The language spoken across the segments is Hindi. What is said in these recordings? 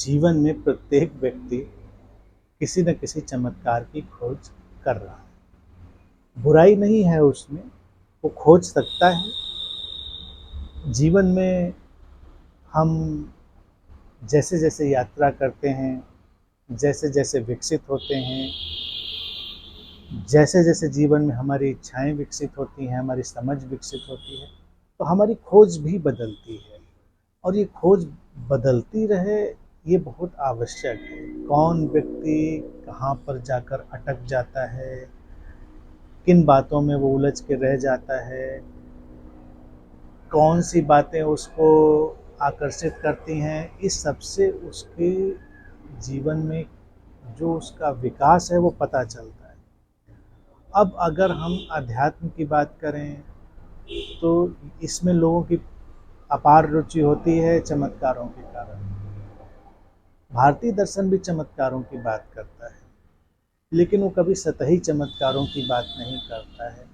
जीवन में प्रत्येक व्यक्ति किसी न किसी चमत्कार की खोज कर रहा है। बुराई नहीं है उसमें, वो खोज सकता है। जीवन में हम जैसे-जैसे यात्रा करते हैं, जैसे-जैसे विकसित होते हैं, जैसे-जैसे जीवन में हमारी इच्छाएँ विकसित होती हैं, हमारी समझ विकसित होती है, तो हमारी खोज भी बदलती है। और ये खोज बदलती रहे, ये बहुत आवश्यक है। कौन व्यक्ति कहाँ पर जाकर अटक जाता है, किन बातों में वो उलझ के रह जाता है, कौन सी बातें उसको आकर्षित करती हैं, इस सब से उसके जीवन में जो उसका विकास है वो पता चलता है। अब अगर हम अध्यात्म की बात करें तो इसमें लोगों की अपार रुचि होती है चमत्कारों के कारण। भारतीय दर्शन भी चमत्कारों की बात करता है, लेकिन वो कभी सतही चमत्कारों की बात नहीं करता है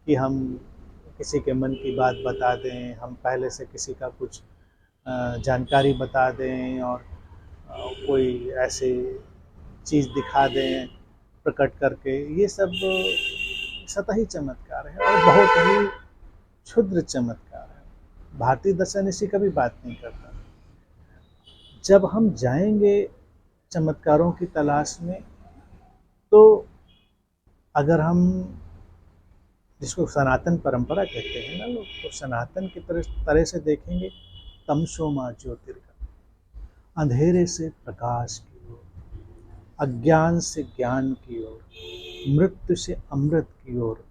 कि हम किसी के मन की बात बता दें, हम पहले से किसी का कुछ जानकारी बता दें और कोई ऐसी चीज़ दिखा दें प्रकट करके। ये सब सतही चमत्कार है और बहुत ही क्षुद्र चमत्कार है। भारतीय दर्शन इसी का भी बात नहीं करता। जब हम जाएंगे चमत्कारों की तलाश में, तो अगर हम जिसको सनातन परंपरा कहते हैं ना लोग, तो सनातन की तरह से देखेंगे, तमसो माँ ज्योतिर्गमय, अंधेरे से प्रकाश की ओर, अज्ञान से ज्ञान की ओर, मृत्यु से अमृत की ओर,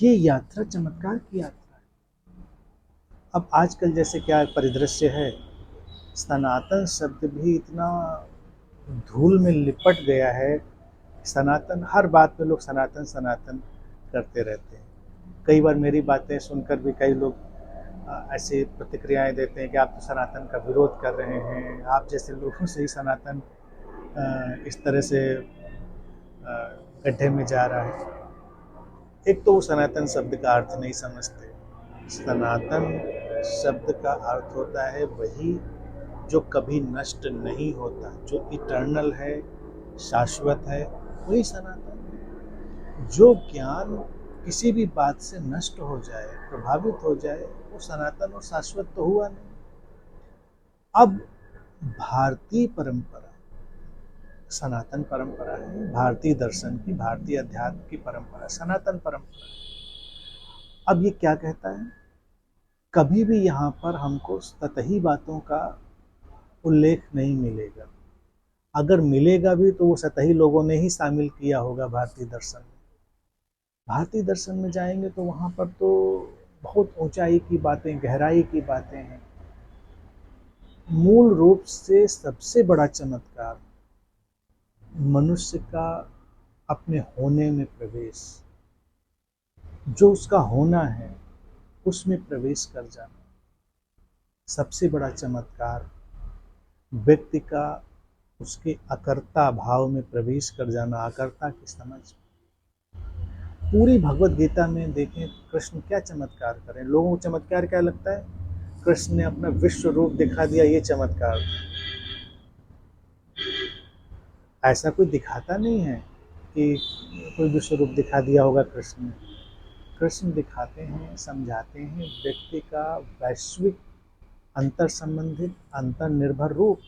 ये यात्रा चमत्कार की यात्रा है। अब आजकल जैसे क्या परिदृश्य है, सनातन शब्द भी इतना धूल में लिपट गया है। सनातन, हर बात में लोग सनातन सनातन करते रहते हैं। कई बार मेरी बातें सुनकर भी कई लोग ऐसी प्रतिक्रियाएं देते हैं कि आप तो सनातन का विरोध कर रहे हैं, आप जैसे लोगों से ही सनातन इस तरह से गड्ढे में जा रहा है। एक तो वो सनातन शब्द का अर्थ नहीं समझते। सनातन शब्द का अर्थ होता है वही जो कभी नष्ट नहीं होता, जो इटर्नल है, शाश्वत है, वही सनातन है। जो ज्ञान किसी भी बात से नष्ट हो जाए, प्रभावित हो जाए, वो सनातन और शाश्वत तो हुआ नहीं। अब भारतीय परंपरा सनातन परंपरा है, भारतीय दर्शन की, भारतीय अध्यात्म की परंपरा सनातन परंपरा है। अब ये क्या कहता है, कभी भी यहाँ पर हमको सतही बातों का उल्लेख नहीं मिलेगा। अगर मिलेगा भी तो वो सतही लोगों ने ही शामिल किया होगा भारतीय दर्शन में। भारतीय दर्शन में जाएंगे तो वहाँ पर तो बहुत ऊंचाई की बातें, गहराई की बातें हैं। मूल रूप से सबसे बड़ा चमत्कार मनुष्य का अपने होने में प्रवेश, जो उसका होना है उसमें प्रवेश कर जाना। सबसे बड़ा चमत्कार व्यक्ति का उसके अकर्ता भाव में प्रवेश कर जाना, अकर्ता की समझ। पूरी भगवत गीता में देखें कृष्ण क्या चमत्कार करें। लोगों को चमत्कार क्या लगता है, कृष्ण ने अपना विश्व रूप दिखा दिया, ये चमत्कार। ऐसा कोई दिखाता नहीं है कि कोई विश्व रूप दिखा दिया होगा कृष्ण ने। कृष्ण दिखाते हैं, समझाते हैं व्यक्ति का वैश्विक अंतर संबंधित अंतर्निर्भर रूप।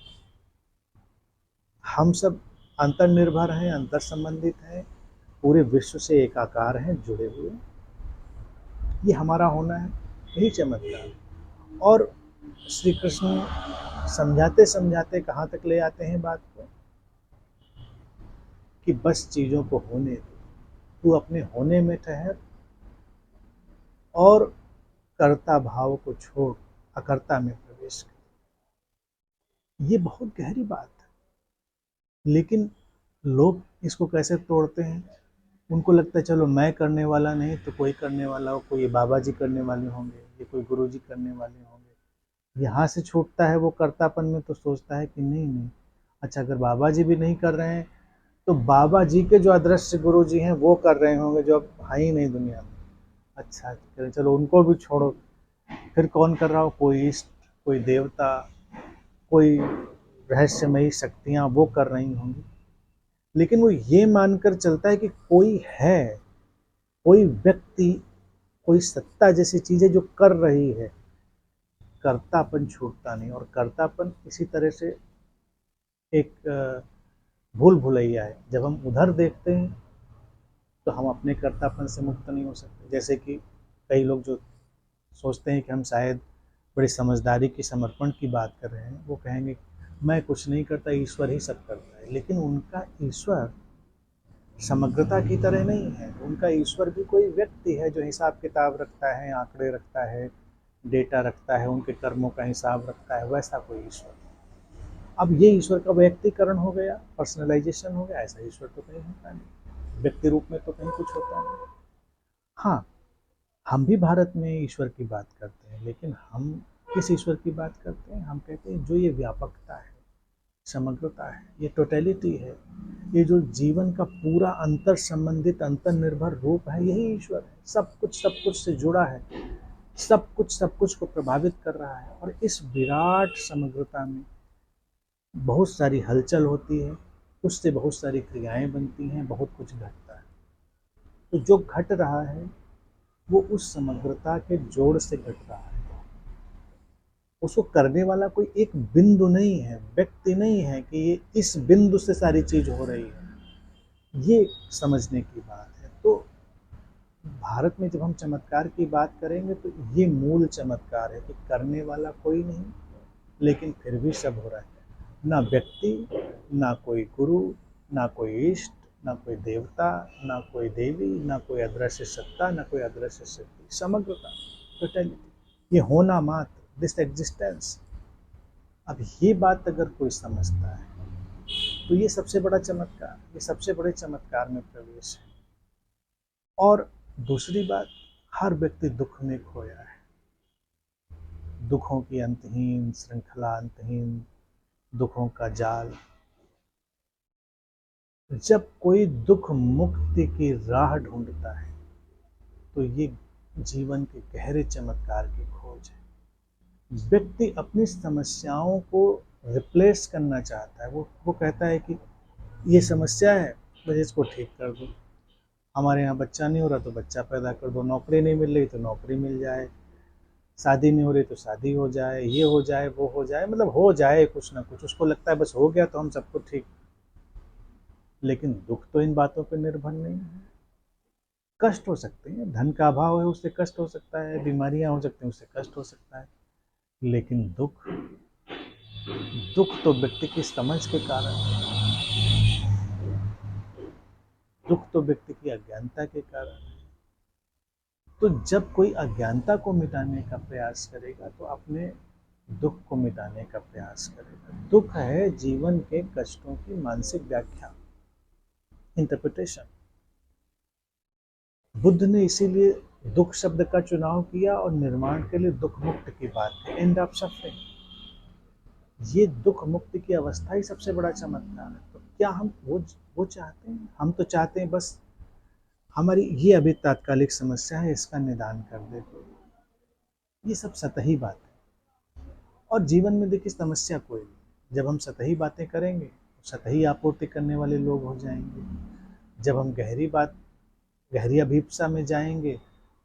हम सब अंतर्निर्भर हैं, अंतर संबंधित हैं, पूरे विश्व से एकाकार हैं, जुड़े हुए। ये हमारा होना है, यही चमत्कार। और श्री कृष्ण समझाते समझाते कहाँ तक ले आते हैं बात को, कि बस चीज़ों को होने दो, तू अपने होने में ठहर और कर्ता भाव को छोड़ अकर्ता में प्रवेश कर। ये बहुत गहरी बात है, लेकिन लोग इसको कैसे तोड़ते हैं। उनको लगता है चलो मैं करने वाला नहीं तो कोई करने वाला हो, कोई बाबा जी करने वाले होंगे, ये कोई गुरु जी करने वाले होंगे। यहाँ से छूटता है वो कर्तापन में, तो सोचता है कि नहीं नहीं, अच्छा अगर बाबा जी भी नहीं कर रहे हैं तो बाबा जी के जो अदृश्य गुरु जी हैं वो कर रहे होंगे, जो अब है ही नहीं दुनिया में। अच्छा चलो उनको भी छोड़ो, फिर कौन कर रहा हो, कोई इष्ट, कोई देवता, कोई रहस्यमयी शक्तियाँ वो कर रही होंगी, लेकिन वो ये मानकर चलता है कि कोई है, कोई व्यक्ति, कोई सत्ता जैसी चीज़ है जो कर रही है। कर्तापन छूटता नहीं, और कर्तापन इसी तरह से एक भूल भुलैया है। जब हम उधर देखते हैं तो हम अपने कर्तापन से मुक्त नहीं हो सकते। जैसे कि कई लोग जो सोचते हैं कि हम शायद बड़ी समझदारी की, समर्पण की बात कर रहे हैं, वो कहेंगे मैं कुछ नहीं करता, ईश्वर ही सब करता है। लेकिन उनका ईश्वर समग्रता की तरह नहीं है। उनका ईश्वर भी कोई व्यक्ति है जो हिसाब किताब रखता है, आंकड़े रखता है, डेटा रखता है, उनके कर्मों का हिसाब रखता है, वैसा कोई ईश्वर। अब ये ईश्वर का व्यक्तिकरण हो गया, पर्सनलाइजेशन हो गया। ऐसा ईश्वर तो कहीं होता नहीं, व्यक्ति रूप में तो कहीं कुछ होता नहीं। हाँ, हम भी भारत में ईश्वर की बात करते हैं, लेकिन हम किस ईश्वर की बात करते हैं? हम कहते हैं जो ये व्यापकता है, समग्रता है, ये टोटलिटी है, ये जो जीवन का पूरा अंतर संबंधित, अंतर्निर्भर रूप है, यही ईश्वर है। सब कुछ से जुड़ा है, सब कुछ को प्रभावित कर रहा है। और इस विराट समग्रता में बहुत सारी हलचल होती है, उससे बहुत सारी क्रियाएं बनती हैं, बहुत कुछ घटता है। तो जो घट रहा है वो उस समग्रता के जोड़ से घट रहा है। उसको करने वाला कोई एक बिंदु नहीं है, व्यक्ति नहीं है कि ये इस बिंदु से सारी चीज हो रही है। ये समझने की बात है। तो भारत में जब हम चमत्कार की बात करेंगे तो ये मूल चमत्कार है कि करने वाला कोई नहीं, लेकिन फिर भी सब हो रहा है। ना व्यक्ति, ना कोई गुरु, ना कोई इष्ट, ना कोई देवता, ना कोई देवी, ना कोई अदृश्य सत्ता, ना कोई अदृश्य शक्ति। समग्रता, टोटलिटी, ये होना मात्र, दिस एग्जिस्टेंस। अब ये बात अगर कोई समझता है तो ये सबसे बड़ा चमत्कार, ये सबसे बड़े चमत्कार में प्रवेश है। और दूसरी बात, हर व्यक्ति दुख में खोया है। दुखों की अंतहीन श्रृंखला, अंतहीन दुखों का जाल। जब कोई दुख मुक्ति की राह ढूंढता है तो ये जीवन के गहरे चमत्कार की खोज है। व्यक्ति अपनी समस्याओं को रिप्लेस करना चाहता है। वो कहता है कि ये समस्या है, बस इसको ठीक कर दो। हमारे यहाँ बच्चा नहीं हो रहा तो बच्चा पैदा कर दो, नौकरी नहीं मिल रही तो नौकरी मिल जाए, शादी नहीं हो रही तो शादी हो जाए, ये हो जाए, वो हो जाए, मतलब हो जाए कुछ ना कुछ। उसको लगता है बस हो गया तो हम सबको ठीक। लेकिन दुख तो इन बातों पर निर्भर नहीं है। कष्ट हो सकते हैं, धन का अभाव है उससे कष्ट हो सकता है, बीमारियां हो सकती हैं उससे कष्ट हो सकता है, लेकिन दुख, दुख तो व्यक्ति की समझ के कारण है, दुख तो व्यक्ति की अज्ञानता के कारण है। तो जब कोई अज्ञानता को मिटाने का प्रयास करेगा तो अपने दुख को मिटाने का प्रयास करेगा। दुख है जीवन के कष्टों की मानसिक व्याख्या, इंटरप्रिटेशन। बुद्ध ने इसीलिए दुख शब्द का चुनाव किया और निर्माण के लिए दुख मुक्त की बात की, एंड ऑफ सफरिंग। ये दुख मुक्ति की अवस्था ही सबसे बड़ा चमत्कार है। तो क्या हम वो चाहते हैं? हम तो चाहते हैं बस हमारी ये अभी तात्कालिक समस्या है, इसका निदान कर दे। तो ये सब सतही बात है। और जीवन में देखिए समस्या कोई नहीं। जब हम सतही बातें करेंगे तो सतही आपूर्ति करने वाले लोग हो जाएंगे। जब हम गहरी अभिप्सा में जाएंगे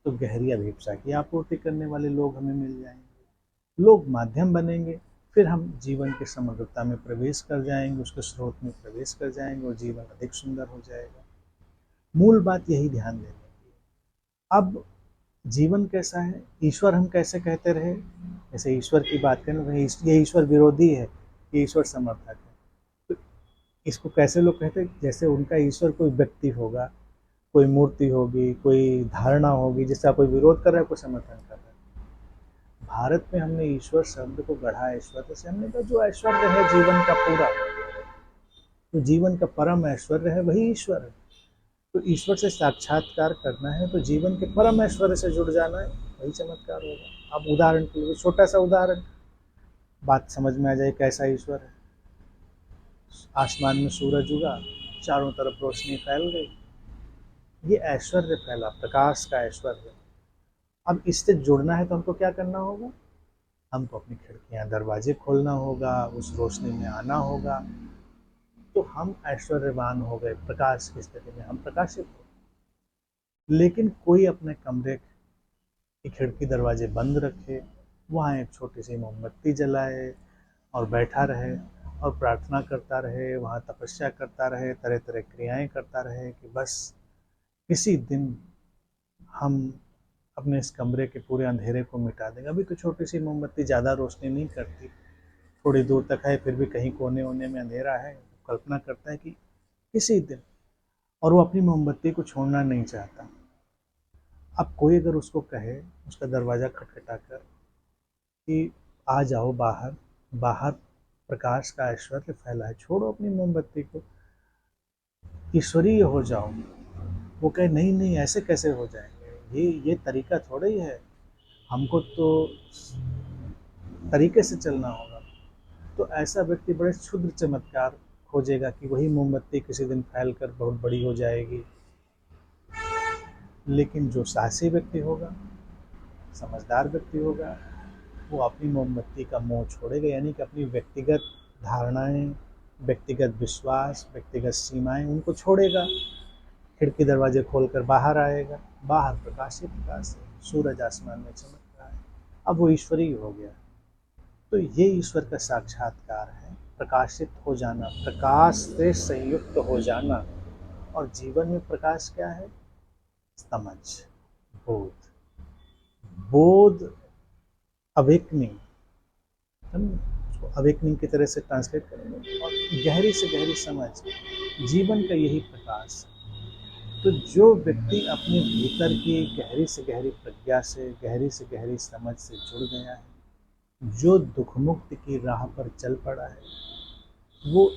तो गहरी अभिप्सा की आपूर्ति करने वाले लोग हमें मिल जाएंगे। लोग माध्यम बनेंगे, फिर हम जीवन की समग्रता में प्रवेश कर जाएंगे, उसके स्रोत में प्रवेश कर जाएंगे और जीवन अधिक सुंदर हो जाएगा। मूल बात यही ध्यान देने की। अब जीवन कैसा है, ईश्वर हम कैसे कहते रहे? जैसे ईश्वर की बात करें तो ये ईश्वर विरोधी है, ये ईश्वर समर्थक है। तो इसको कैसे लोग कहते हैं? जैसे उनका ईश्वर कोई व्यक्ति होगा, कोई मूर्ति होगी, कोई धारणा होगी जिसका कोई विरोध कर रहा है, कोई समर्थन कर रहा है। भारत में हमने ईश्वर शब्द को गढ़ा ऐश्वर्य से। हमने कहा जो ऐश्वर्य है जीवन का पूरा, तो जीवन का परम ऐश्वर्य है वही ईश्वर है। तो ईश्वर से साक्षात्कार करना है तो जीवन के परम ऐश्वर्य से जुड़ जाना है, वही चमत्कार होगा। अब उदाहरण के लिए छोटा सा उदाहरण, बात समझ में आ जाए कैसा ईश्वर है। आसमान में सूरज उगा, चारों तरफ रोशनी फैल गई, ये ऐश्वर्य फैला, प्रकाश का ऐश्वर्य। अब इससे जुड़ना है तो हमको क्या करना होगा? हमको अपनी खिड़कियाँ दरवाजे खोलना होगा, उस रोशनी में आना होगा, तो हम ऐश्वर्यवान हो गए, प्रकाश की स्थिति में हम प्रकाशित हो। लेकिन कोई अपने कमरे की खिड़की दरवाजे बंद रखे, वहाँ एक छोटी सी मोमबत्ती जलाए और बैठा रहे और प्रार्थना करता रहे, वहाँ तपस्या करता रहे, तरह तरह क्रियाएं करता रहे कि बस किसी दिन हम अपने इस कमरे के पूरे अंधेरे को मिटा देंगे। अभी तो छोटी सी मोमबत्ती ज़्यादा रोशनी नहीं करती, थोड़ी दूर तक है, फिर भी कहीं कोने वोने में अंधेरा है। कल्पना करता है कि किसी दिन, और वो अपनी मोमबत्ती को छोड़ना नहीं चाहता। अब कोई अगर उसको कहे, उसका दरवाज़ा खटखटाकर कि आ जाओ बाहर, बाहर प्रकाश का ऐश्वर्य फैला है, छोड़ो अपनी मोमबत्ती को, ईश्वरीय हो जाओ। वो कहे नहीं नहीं, ऐसे कैसे हो जाएंगे, ये तरीका थोड़ा ही है, हमको तो तरीके से चलना होगा। तो ऐसा व्यक्ति बड़े क्षुद्र चमत्कार खोजेगा कि वही मोमबत्ती किसी दिन फैल कर बहुत बड़ी हो जाएगी। लेकिन जो साहसी व्यक्ति होगा, समझदार व्यक्ति होगा, वो अपनी मोमबत्ती का मोह छोड़ेगा, यानी कि अपनी व्यक्तिगत धारणाएं, व्यक्तिगत विश्वास, व्यक्तिगत सीमाएं, उनको छोड़ेगा। खिड़की दरवाजे खोलकर बाहर आएगा, बाहर प्रकाश ही प्रकाश है, सूरज आसमान में चमक रहा है, अब वो ईश्वरीय हो गया। तो ये ईश्वर का साक्षात्कार है, प्रकाशित हो जाना, प्रकाश से संयुक्त हो जाना। और जीवन में प्रकाश क्या है? समझ, बोध, बोध, अवेकनिंग, हम उसको अवेकनिंग की तरह से ट्रांसलेट करेंगे, और गहरी से गहरी समझ, जीवन का यही प्रकाश। तो जो व्यक्ति अपने भीतर की गहरी से गहरी प्रज्ञा से, गहरी से गहरी समझ से जुड़ गया है, जो दुख मुक्ति की राह पर चल पड़ा है, वो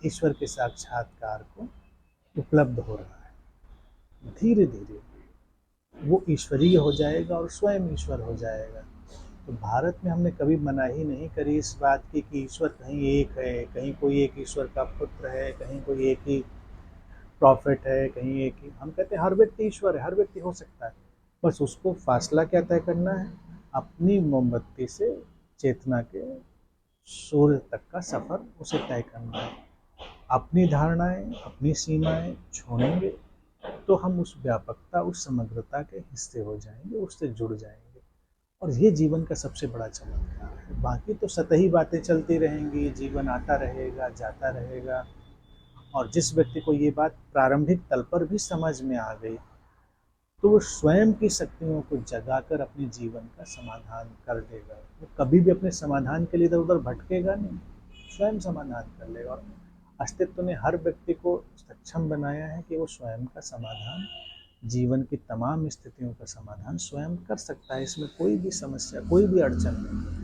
ईश्वर के साक्षात्कार को उपलब्ध हो रहा है। धीरे धीरे वो ईश्वरीय हो जाएगा और स्वयं ईश्वर हो जाएगा। तो भारत में हमने कभी मनाही नहीं करी इस बात की कि ईश्वर कहीं एक है, कहीं कोई एक ईश्वर का पुत्र है, कहीं कोई एक ही प्रॉफिट है, कहीं एक ही। हम कहते हैं हर व्यक्ति ईश्वर है, हर व्यक्ति हो सकता है, बस उसको फासला क्या तय करना है? अपनी मोमबत्ती से चेतना के सूर्य तक का सफर उसे तय करना है। अपनी धारणाएं, अपनी सीमाएं छोड़ेंगे तो हम उस व्यापकता, उस समग्रता के हिस्से हो जाएंगे, उससे जुड़ जाएंगे। और ये जीवन का सबसे बड़ा चमत्कार है। बाकी तो सतही बातें चलती रहेंगी, जीवन आता रहेगा, जाता रहेगा। और जिस व्यक्ति को ये बात प्रारंभिक तल पर भी समझ में आ गई, तो वो स्वयं की शक्तियों को जगाकर अपने जीवन का समाधान कर देगा। वो कभी भी अपने समाधान के लिए इधर उधर भटकेगा नहीं, स्वयं समाधान कर लेगा। और अस्तित्व ने हर व्यक्ति को सक्षम बनाया है कि वो स्वयं का समाधान, जीवन की तमाम स्थितियों का समाधान स्वयं कर सकता है। इसमें कोई भी समस्या, कोई भी अड़चन नहीं।